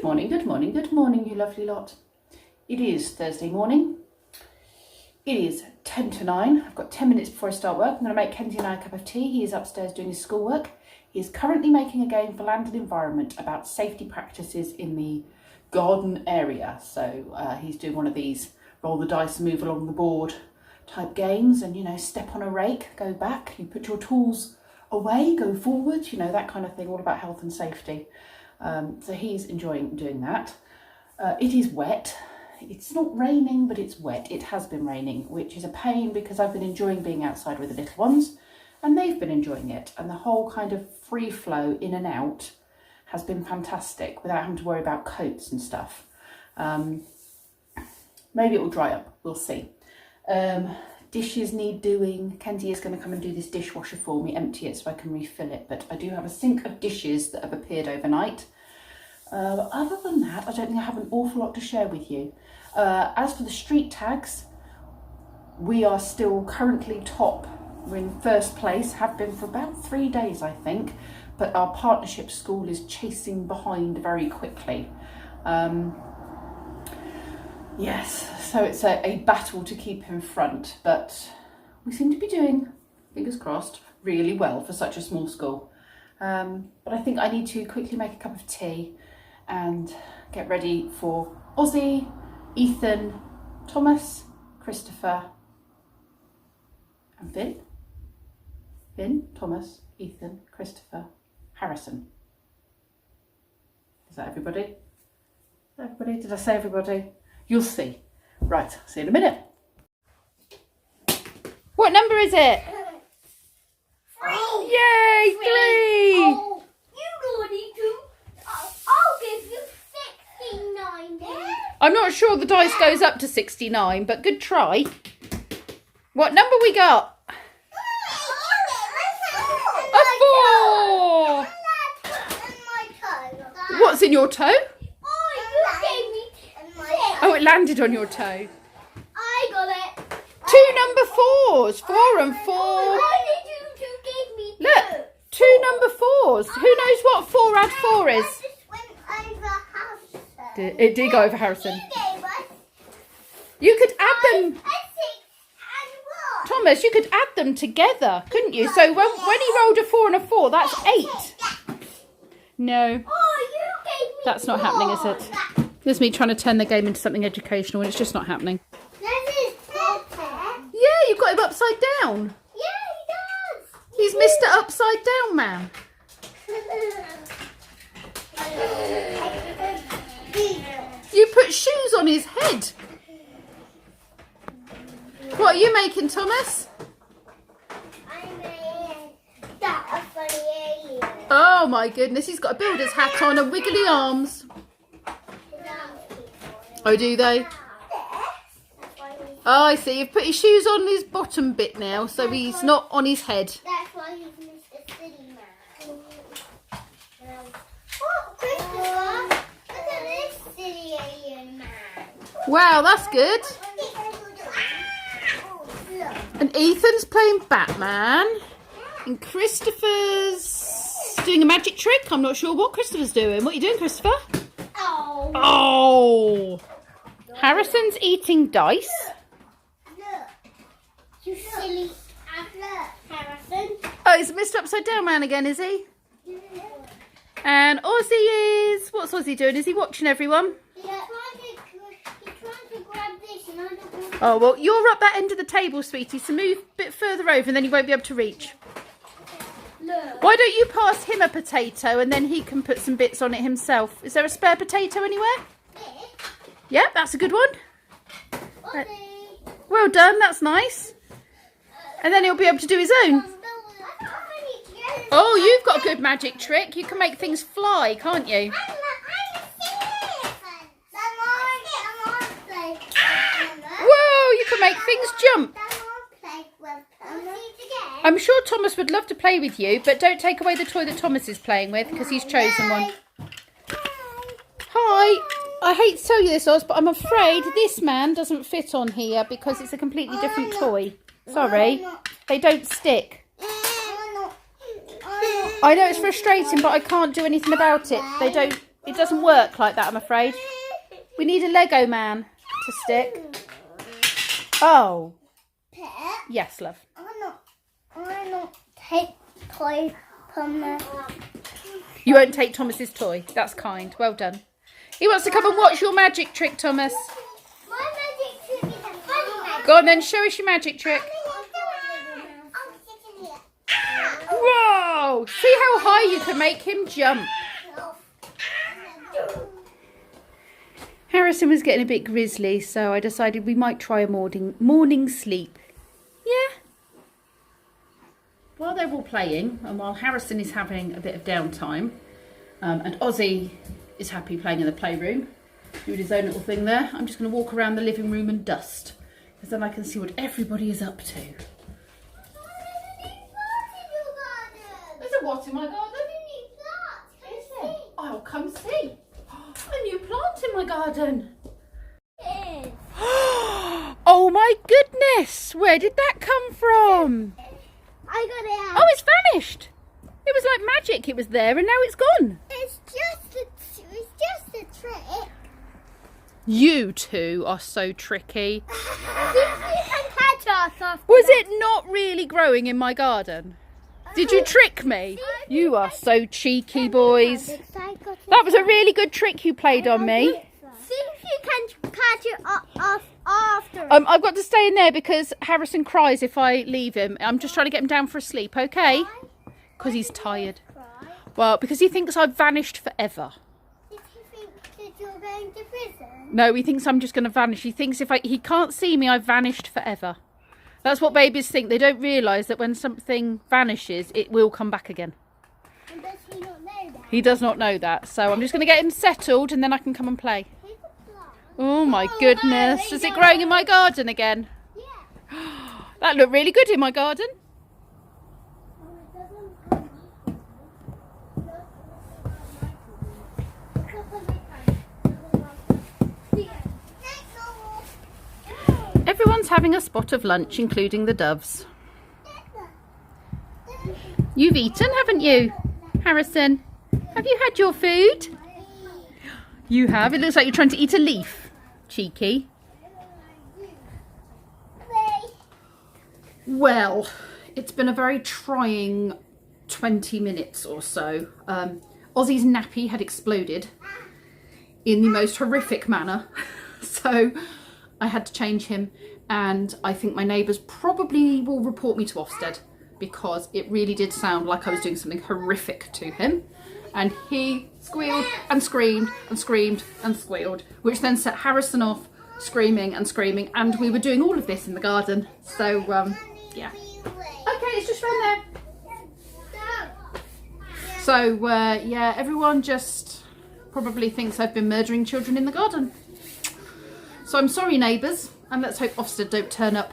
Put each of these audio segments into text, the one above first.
morning, good morning, good morning, you lovely lot. It is Thursday morning. It is 10 to 9. I've got 10 minutes before I start work. I'm going to make Kenzie and I a cup of tea. He is upstairs doing his schoolwork. He is currently making a game for Land and Environment about safety practices in the garden area. So he's doing one of these roll the dice, move along the board type games, and, you know, step on a rake, go back, you put your tools away, go forward, you know, that kind of thing, all about health and safety. So he's enjoying doing that. It is wet. It's not raining, but it's wet. It has been raining, which is a pain because I've been enjoying being outside with the little ones and they've been enjoying it. And the whole kind of free flow in and out has been fantastic without having to worry about coats and stuff. Maybe it will dry up. We'll see. Dishes need doing. Kenzie is going to come and do this dishwasher for me, empty it so I can refill it. But I do have a sink of dishes that have appeared overnight. But other than that, I don't think I have an awful lot to share with you. As for the street tags, we are still currently top. We're in first place, have been for about 3 days, I think. But our partnership school is chasing behind very quickly. Yes, so it's a battle to keep in front, but we seem to be doing, fingers crossed, really well for such a small school. But I think I need to quickly make a cup of tea and get ready for Ozzy, Ethan, Thomas, Christopher, and Finn. Finn, Thomas, Ethan, Christopher, Harrison. Is that everybody? Everybody? Did I say everybody? You'll see. Right, see you in a minute. What number is it? 3. Yay, 3! Oh, you already do. I'll give you 69 then. I'm not sure the dice goes up to 69, but good try. What number we got? A 4! What's in your toe? Oh, it landed on your toe. I got it. 2 number 4s. 4 and 4. Why did you give me 2? Look, 2 number 4s. Who knows what 4 add 4 is? I just went over Harrison. It did go over Harrison. You gave us You could add 5 them. and 6 and 1. Thomas, you could add them together, couldn't you? So when he rolled a 4 and a 4, that's 8. No, Oh, you gave me that's not happening, is it? There's me trying to turn the game into something educational and it's just not happening. This is better. Yeah, you've got him upside down. Yeah, He's Mr. Upside Down Man. he does. You put shoes on his head. What are you making, Thomas? I made that a funny alien. Oh my goodness, he's got a builder's hat on and wiggly arms. Oh, do they? Oh, I see. You've put his shoes on his bottom bit now, so he's not on his head. That's why he's Mr. City Man. Oh, Christopher, look at this city alien man. Wow, that's good. Look. And Ethan's playing Batman. And Christopher's doing a magic trick. I'm not sure what Christopher's doing. What are you doing, Christopher? Oh. Oh! Harrison's eating dice. Look. You silly. Look, Harrison. Oh, he's Mr. Upside Down Man again, is he? And Ozzy is... What's Ozzy doing? Is he watching everyone? He's trying to grab this and I don't want Oh, well, you're up that end of the table, sweetie, so move a bit further over and then you won't be able to reach. Look. Why don't you pass him a potato and then he can put some bits on it himself? Is there a spare potato anywhere? Yeah, that's a good one. Okay. Well done, that's nice. And then he'll be able to do his own. Oh, you've got a good magic trick. You can make things fly, can't you? Whoa, you can make things jump. I'm sure Thomas would love to play with you, but don't take away the toy that Thomas is playing with because he's chosen one. Hi. I hate to tell you this, Oz, but I'm afraid this man doesn't fit on here because it's a completely different toy. Sorry. They don't stick. I know it's frustrating, but I can't do anything about it. They don't It doesn't work like that, I'm afraid. We need a Lego man to stick. Oh. Pet, Yes, love. I not take toy from the... You won't take Thomas's toy. That's kind. Well done. He wants to come and watch your magic trick, Thomas. My magic trick is a funny magic. Go on then, show us your magic trick. Whoa! See how high you can make him jump. Harrison was getting a bit grizzly, so I decided we might try a morning sleep. Yeah. While they're all playing, and while Harrison is having a bit of downtime, and Ozzy is happy playing in the playroom, doing his own little thing there, I'm just going to walk around the living room and dust, because then I can see what everybody is up to. There's a what in my garden? Is there? Oh, come see. A new plant in my garden. Oh my goodness! Where did that come from? I got it out. Oh, it's vanished. It was like magic. It was there and now it's gone. It's just a trick. You two are so tricky. Was it not really growing in my garden? Did you trick me? You are so cheeky, boys. That was a really good trick you played on me. See if you can catch it off after. I've got to stay in there because Harrison cries if I leave him. I'm just trying to get him down for a sleep, okay? Because he's tired. Well, because he thinks I've vanished forever. Did he think that you're going to prison? No, he thinks I'm just going to vanish. He thinks he can't see me, I've vanished forever. That's what babies think. They don't realise that when something vanishes, it will come back again. And does he not know that? He does not know that. So I'm just going to get him settled and then I can come and play. Oh my goodness. Is it growing in my garden again? Yeah. That looked really good in my garden. Everyone's having a spot of lunch, including the doves. You've eaten, haven't you, Harrison? Have you had your food? You have. It looks like you're trying to eat a leaf. Cheeky. Well, it's been a very trying 20 minutes or so. Ozzy's nappy had exploded in the most horrific manner. So I had to change him, and I think my neighbours probably will report me to Ofsted because it really did sound like I was doing something horrific to him. And he squealed and screamed and screamed and squealed, which then set Harrison off screaming and screaming, and we were doing all of this in the garden. So, yeah. Okay, it's just round there. So, yeah, everyone just probably thinks I've been murdering children in the garden. So I'm sorry, neighbours, and let's hope Ofsted don't turn up.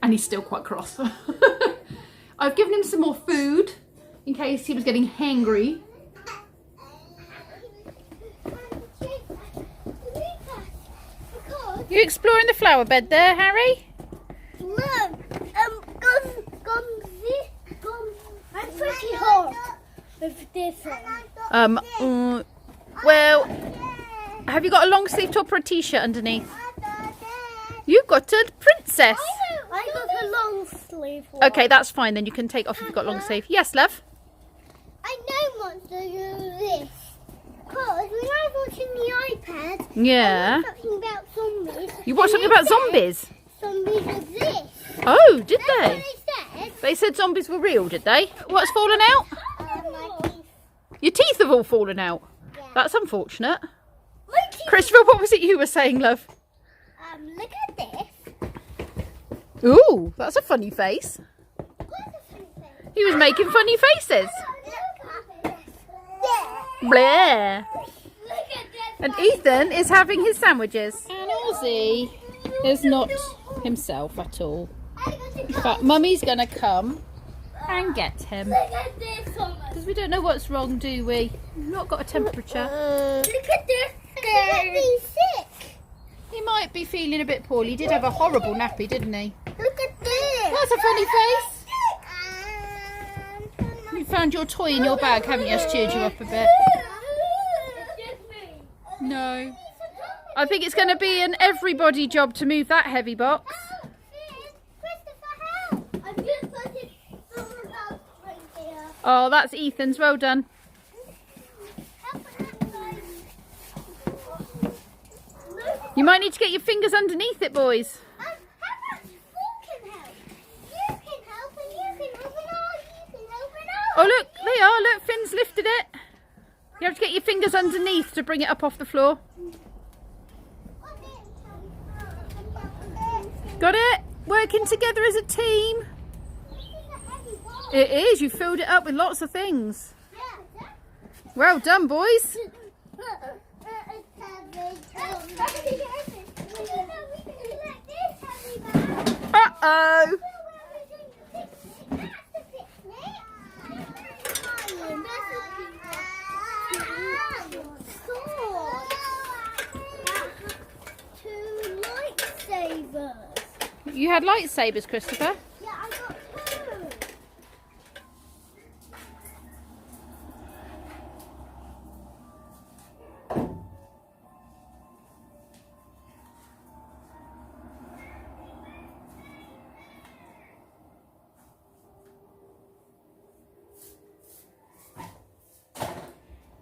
And he's still quite cross. I've given him some more food in case he was getting hangry. You exploring the flower bed there, Harry? No, I'm pretty hot with this one. Well, have you got a long sleeve top or a t-shirt underneath? You've got a princess. I got a long sleeve one. Okay, that's fine then. You can take off if you've got long sleeve. Yes, love? I know what to do this. Because when I was watching the iPad, Yeah. I watched something about zombies. You watched something about zombies? Zombies exist. Oh, did That's what they? they said. They said zombies were real, did they? What's fallen out? My teeth. Your teeth have all fallen out. Yeah. That's unfortunate. My teeth. Christopher, what was it you were saying, love? Look at this. Ooh, that's a funny face. What's the funny thing? He was making funny faces. Look at this. Blair. Look at this. And Ethan is having his sandwiches. And Ozzy is not himself at all. But Mummy's going to come and get him. Look at this, Thomas. Because we don't know what's wrong, do we? We've not got a temperature. Look at this. He's sick. He might be feeling a bit poorly. He did have a horrible nappy, didn't he? Look at this. That's a funny face. You found your toy in your bag, haven't you? It's cheered you up a bit. No. I think it's going to be an everybody job to move that heavy box. Oh, that's Ethan's. Well done. You might need to get your fingers underneath it, boys. Oh, look, they are. Look, Finn's lifted it. You have to get your fingers underneath to bring it up off the floor. Got it? Working together as a team. It is. You filled it up with lots of things. Well done, boys. Uh-oh. You had lightsabers, Christopher. Yeah, I got two.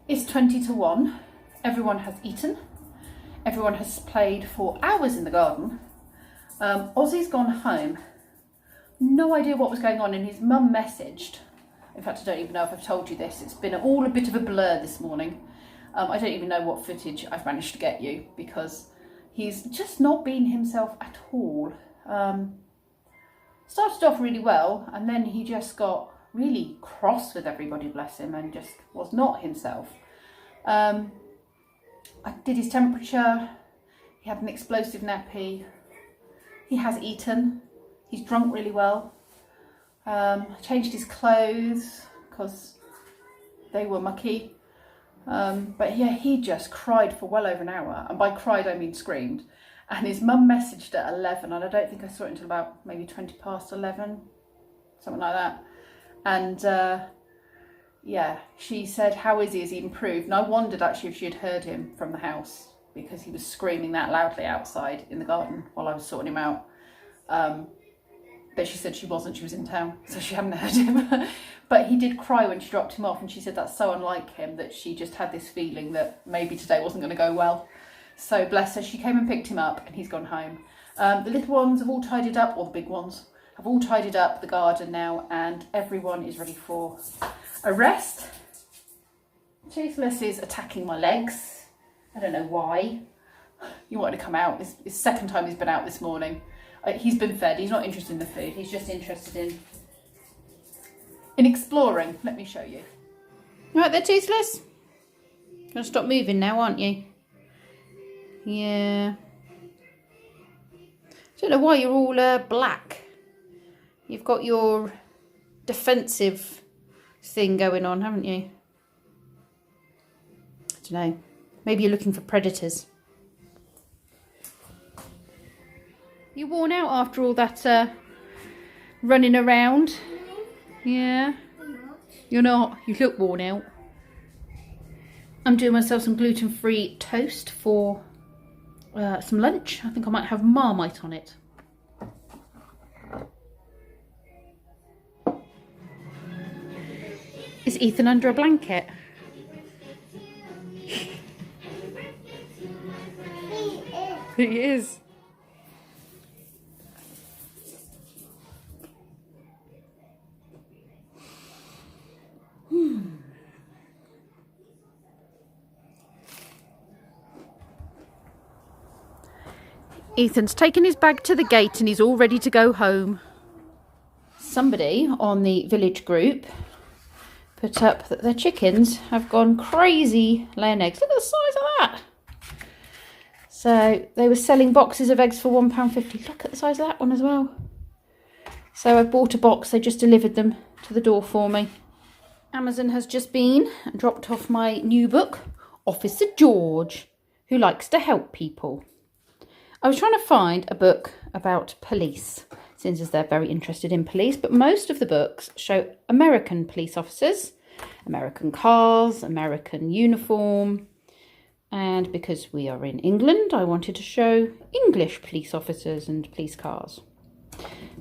It's 20 to 1. Everyone has eaten. Everyone has played for hours in the garden. Ozzy's gone home. No idea what was going on, and his mum messaged. In fact, I don't even know if I've told you this. It's been all a bit of a blur this morning. I don't even know what footage I've managed to get you because he's just not been himself at all. Started off really well, and then he just got really cross with everybody, bless him, and just was not himself. I did his temperature. He had an explosive nappy. He has eaten. He's drunk really well. Changed his clothes because they were mucky. But yeah, he just cried for well over an hour. And by cried, I mean screamed. And his mum messaged at 11, and I don't think I saw it until about maybe 20 past 11, something like that. And yeah, she said, how is he? Has he improved? And I wondered actually if she had heard him from the house because he was screaming that loudly outside in the garden while I was sorting him out. But she said she wasn't, she was in town, so she hadn't heard him. But he did cry when she dropped him off, and she said that's so unlike him that she just had this feeling that maybe today wasn't going to go well. So bless her, she came and picked him up and he's gone home. The little ones have all tidied up, or the big ones, have all tidied up the garden now, and everyone is ready for a rest. Toothless is attacking my legs. I don't know why. You wanted to come out. It's the second time he's been out this morning. He's been fed. He's not interested in the food. He's just interested in exploring. Let me show you. Right there, Toothless. You're going to stop moving now, aren't you? Yeah. I don't know why you're all black. You've got your defensive thing going on, haven't you? I don't know. Maybe you're looking for predators. You worn out after all that running around? Yeah. You're not. You look worn out. I'm doing myself some gluten-free toast for some lunch. I think I might have Marmite on it. Is Ethan under a blanket? He is. Ethan's taken his bag to the gate and he's all ready to go home. Somebody on the village group put up that their chickens have gone crazy laying eggs. Look at the size of that. So they were selling boxes of eggs for £1.50. Look at the size of that one as well. So I bought a box. They just delivered them to the door for me. Amazon has just been and dropped off my new book, Officer George, who likes to help people. I was trying to find a book about police. since as they're very interested in police. But most of the books show American police officers, American cars, American uniform. And because we are in England, I wanted to show English police officers and police cars.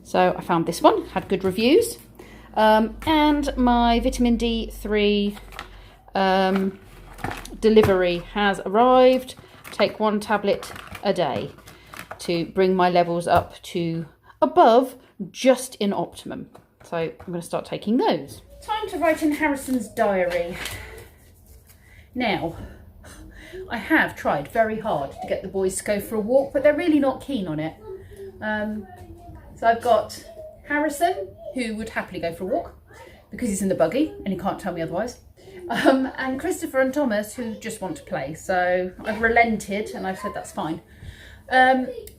So I found this one, had good reviews. And my vitamin D3 delivery has arrived. Take 1 tablet a day to bring my levels up to above just in optimum. So I'm going to start taking those. Time to write in Harrison's diary. Now, I have tried very hard to get the boys to go for a walk, but they're really not keen on it. So I've got Harrison, who would happily go for a walk because he's in the buggy and he can't tell me otherwise. And Christopher and Thomas, who just want to play. So I've relented and I've said that's fine.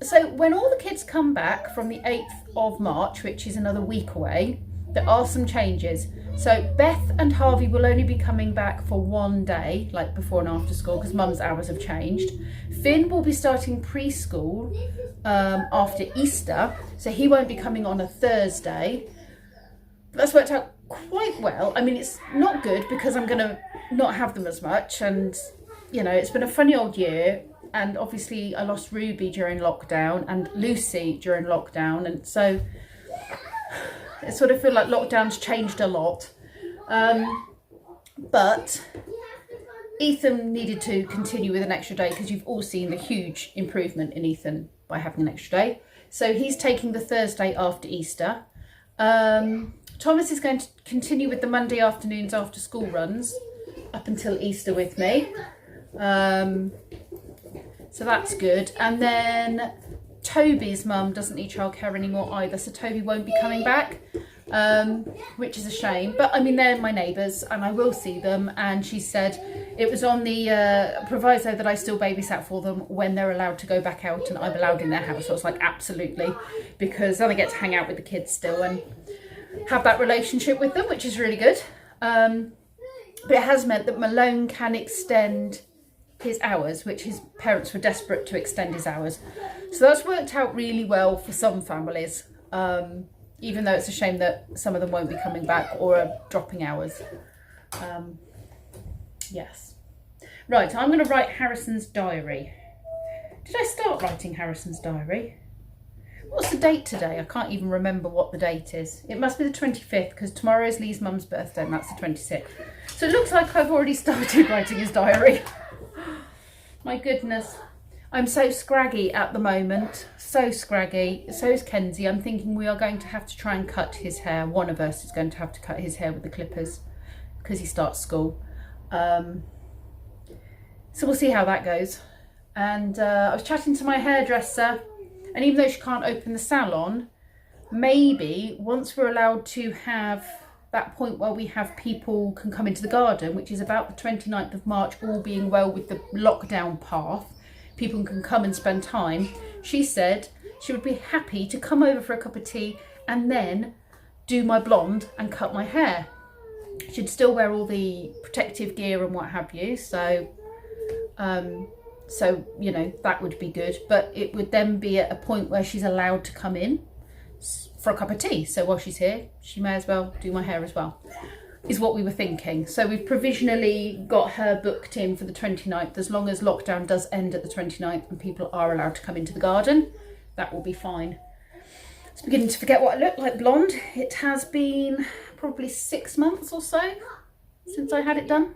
So when all the kids come back from the 8th of March, which is another week away, there are some changes. So Beth and Harvey will only be coming back for 1 day, like before and after school, because Mum's hours have changed. Finn will be starting preschool after Easter, so he won't be coming on a Thursday. That's worked out quite well. I mean, it's not good because I'm going to not have them as much, and you know, it's been a funny old year. And obviously I lost Ruby during lockdown and Lucy during lockdown, and so I sort of feel like lockdown's changed a lot. But Ethan needed to continue with an extra day because you've all seen the huge improvement in Ethan by having an extra day. So he's taking the Thursday after Easter. Thomas is going to continue with the Monday afternoons after school runs up until Easter with me. So that's good. And then Toby's mum doesn't need childcare anymore either, so Toby won't be coming back, which is a shame. But I mean, they're my neighbours and I will see them, and she said it was on the proviso that I still babysat for them when they're allowed to go back out and I'm allowed in their house. So I was like, absolutely, because then I get to hang out with the kids still and have that relationship with them, which is really good. But it has meant that Malone can extend his hours, which his parents were desperate to extend his hours. So that's worked out really well for some families, even though it's a shame that some of them won't be coming back or are dropping hours. Yes. Right, I'm going to write Harrison's diary. Did I start writing Harrison's diary? What's the date today? I can't even remember what the date is. It must be the 25th because tomorrow is Lee's mum's birthday and that's the 26th. So it looks like I've already started writing his diary. My goodness, I'm so scraggy at the moment, so scraggy. So is Kenzie. I'm thinking we are going to have to try and cut his hair. One of us is going to have to cut his hair with the clippers because he starts school. So we'll see how that goes. And I was chatting to my hairdresser, and even though she can't open the salon, maybe once we're allowed to have that point where we have people can come into the garden, which is about the 29th of March, all being well with the lockdown path, people can come and spend time. She said she would be happy to come over for a cup of tea and then do my blonde and cut my hair. She'd still wear all the protective gear and what have you, so you know, that would be good, but it would then be at a point where she's allowed to come in for a cup of tea. So while she's here, she may as well do my hair as well, is what we were thinking. So we've provisionally got her booked in for the 29th, as long as lockdown does end at the 29th and people are allowed to come into the garden. That will be fine. It's beginning to forget what I look like blonde. It has been probably 6 months or so since I had it done.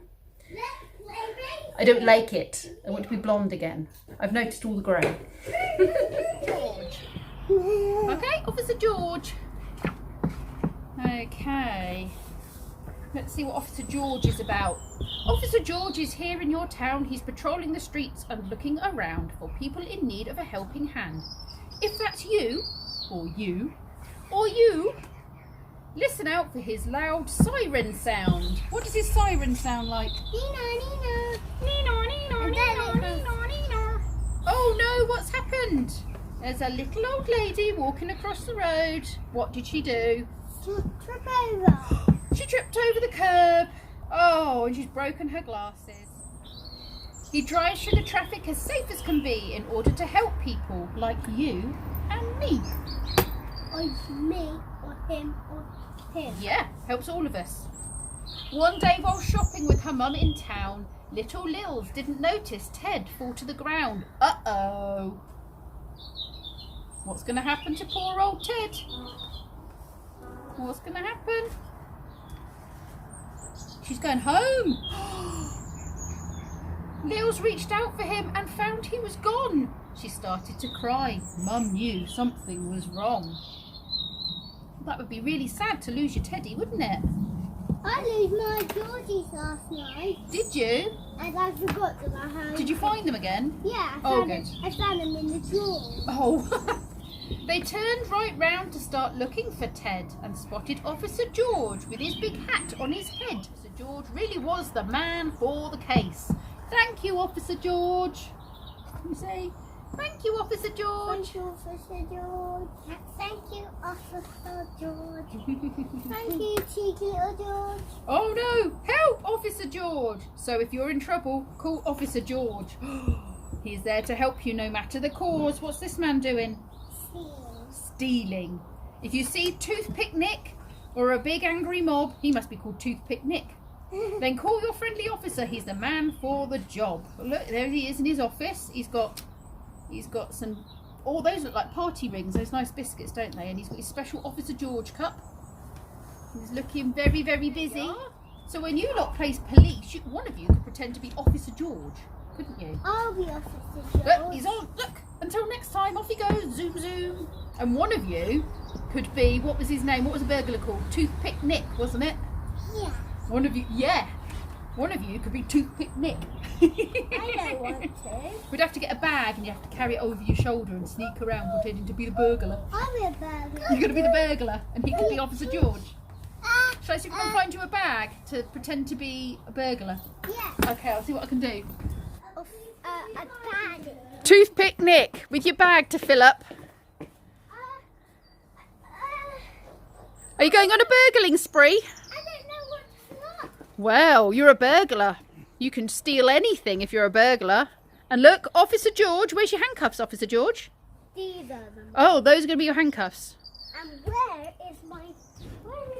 I don't like it. I want to be blonde again. I've noticed all the grey. Okay, Officer George. Okay. Let's see what Officer George is about. Officer George is here in your town. He's patrolling the streets and looking around for people in need of a helping hand. If that's you, or you, listen out for his loud siren sound. What does his siren sound like? Nina, Nina. Nina, Nina, Nina, Nina, Nina. Oh no, what's happened? There's a little old lady walking across the road. What did she do? Trip over. She tripped over the curb. Oh, and she's broken her glasses. He drives through the traffic as safe as can be in order to help people like you and me. It's me or him or him. Yeah, helps all of us. One day while shopping with her mum in town, little Lils didn't notice Ted fall to the ground. Uh-oh. What's going to happen to poor old Ted? What's going to happen? She's going home. Lils reached out for him and found he was gone. She started to cry. Mum knew something was wrong. That would be really sad to lose your teddy, wouldn't it? I lose my Georgies last night. Did you? And I forgot them at home. Did you find them again? Yeah, Oh, I found them in the drawer. Oh. They turned right round to start looking for Ted and spotted Officer George with his big hat on his head. Officer George really was the man for the case. Thank you, Officer George. You say, thank you, Officer George. Thank you, Officer George. Thank you, Officer George. Thank you, cheeky little George. Oh no, help, Officer George. So if you're in trouble, call Officer George. He's there to help you no matter the cause. What's this man doing? Stealing. If you see Toothpick Nick or a big angry mob, he must be called Toothpick Nick. Then call your friendly officer. He's the man for the job. Look, there he is in his office. He's got some. All those look like party rings. Those nice biscuits, don't they? And he's got his special Officer George cup. He's looking very, very busy. So when you lot plays police, one of you could pretend to be Officer George, couldn't you? I'll be Officer George. Look, he's on. Look. Until next time, off he goes. Zoom, zoom. And one of you could be, what was his name? What was the burglar called? Toothpick Nick, wasn't it? Yeah. One of you, yeah. One of you could be Toothpick Nick. I don't want to. We'd have to get a bag and you have to carry it over your shoulder and sneak around pretending to be the burglar. I'll be a burglar. You're going to be the burglar and he could be Officer George. Shall I see if I can find you a bag to pretend to be a burglar? Yeah. Okay, I'll see what I can do. A bag. Toothpick Nick, with your bag to fill up. Are you going on a burgling spree? I don't know what's not. Well, you're a burglar. You can steal anything if you're a burglar. And look, Officer George, where's your handcuffs, Officer George? These are them. Oh, those are going to be your handcuffs. And where is my...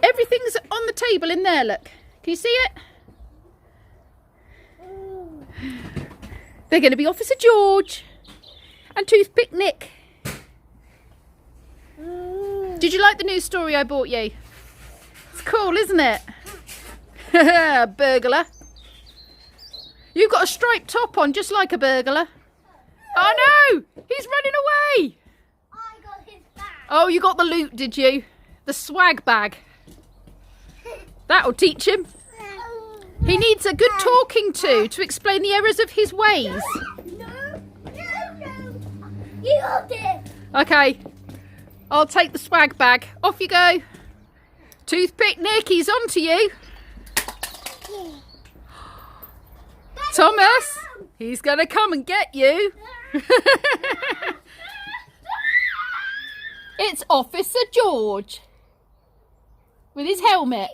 Everything's on the table in there, look. Can you see it? They're going to be Officer George and Toothpick Nick. Did you like the news story I bought you? It's cool, isn't it? Burglar. You've got a striped top on just like a burglar. Oh no! He's running away! I got his bag. Oh, you got the loot, did you? The swag bag. That'll teach him. He needs a good talking to explain the errors of his ways. No. You got it. Okay, I'll take the swag bag. Off you go. Toothpick Nick, he's on to you. Thomas, he's going to come and get you. It's Officer George with his helmet.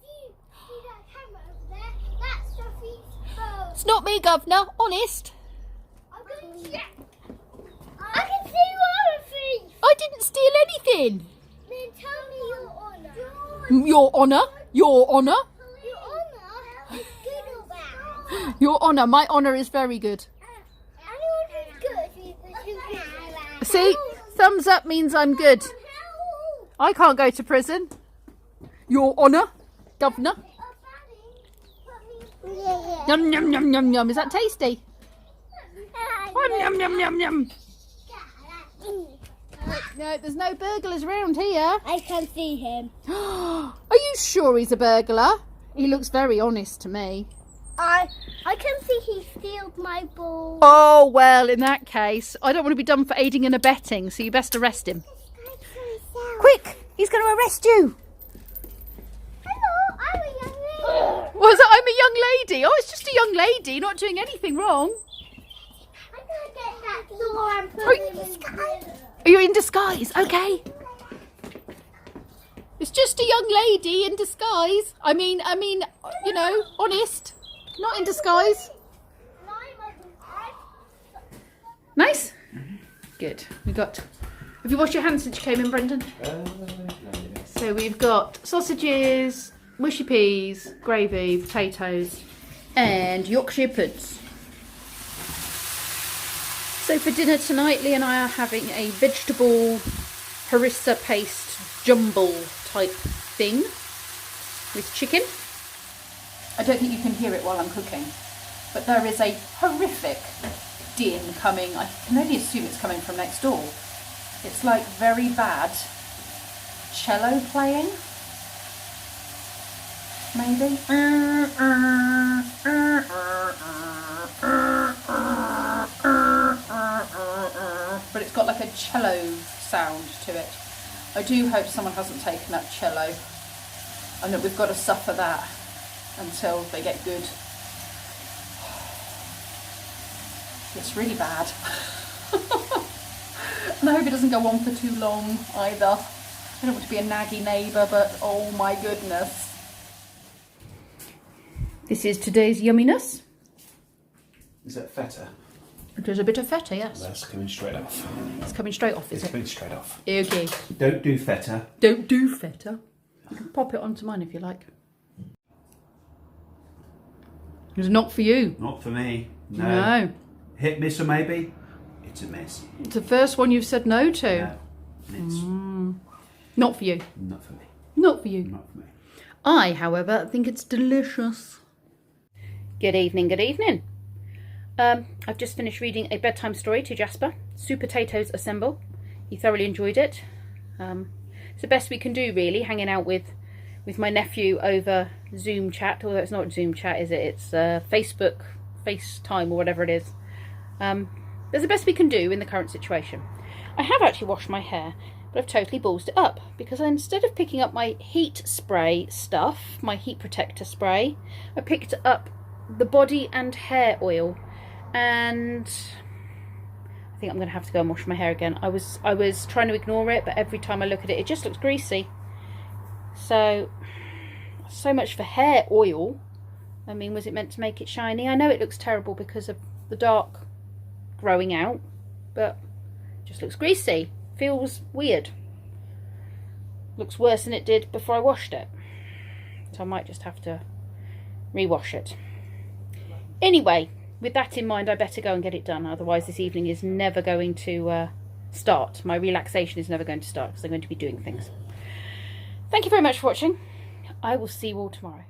See that camera over there? That's Sophie's phone. It's not me, Governor, honest. I'm going to check. I can see what thing. I didn't steal anything. Then tell me your honour. Your honour? Your honour? Your honour is good or bad? Your honour, my honour is very good. Anyone who's good. See, thumbs up means I'm good. I can't go to prison. Your honour, Governor. Yeah. Yum, yum, yum, yum, yum. Is that tasty? Oh, yum, yum, yum, yum. No, there's no burglars around here. I can see him. Are you sure he's a burglar? He looks very honest to me. I can see he steals my ball. Oh, well, in that case, I don't want to be done for aiding and abetting, so you best arrest him. Quick! He's going to arrest you! Hello, I'm a young lady. Was that I'm a young lady? Oh, it's just a young lady, not doing anything wrong. I'm going to get that door and put it in the... Are you in disguise? Okay. It's just a young lady in disguise. I mean, you know, honest. Not in disguise. Nice? Good. We got Have you washed your hands since you came in, Brendan? So we've got sausages, mushy peas, gravy, potatoes, and Yorkshire puds. So for dinner tonight, Lee and I are having a vegetable harissa paste jumble type thing with chicken. I don't think you can hear it while I'm cooking, but there is a horrific din coming. I can only assume it's coming from next door. It's like very bad cello playing, maybe. But it's got like a cello sound to it. I do hope someone hasn't taken up cello, and that we've got to suffer that until they get good. It's really bad. And I hope it doesn't go on for too long either. I don't want to be a naggy neighbour, but oh my goodness. This is today's yumminess. Is that feta? There's a bit of feta, yes. That's coming straight off. It's coming straight off, is It's it? coming straight off. Okay. Don't do feta. Don't do feta. You can pop it onto mine if you like. It's not for you. Not for me. No. No. Hit, miss, or maybe? It's a miss. It's the first one you've said no to. No. Miss. Not for you. Not for me. Not for you. Not for me. I, however, think it's delicious. Good evening, good evening. I've just finished reading a bedtime story to Jasper, Soup Potatoes Assemble. He thoroughly enjoyed it. It's the best we can do, really, hanging out with my nephew over Zoom chat, although it's not Zoom chat, is it? It's Facebook, FaceTime, or whatever it is. It's the best we can do in the current situation. I have actually washed my hair, but I've totally ballsed it up, because instead of picking up my heat spray stuff, my heat protector spray, I picked up the body and hair oil, and I think I'm going to have to go and wash my hair again. I was trying to ignore it, but every time I look at it, it just looks greasy. So much for hair oil. I mean, was it meant to make it shiny? I know it looks terrible because of the dark growing out, but it just looks greasy. Feels weird. Looks worse than it did before I washed it. So I might just have to rewash it. Anyway, with that in mind, I better go and get it done. Otherwise, this evening is never going to start. My relaxation is never going to start because I'm going to be doing things. Thank you very much for watching. I will see you all tomorrow.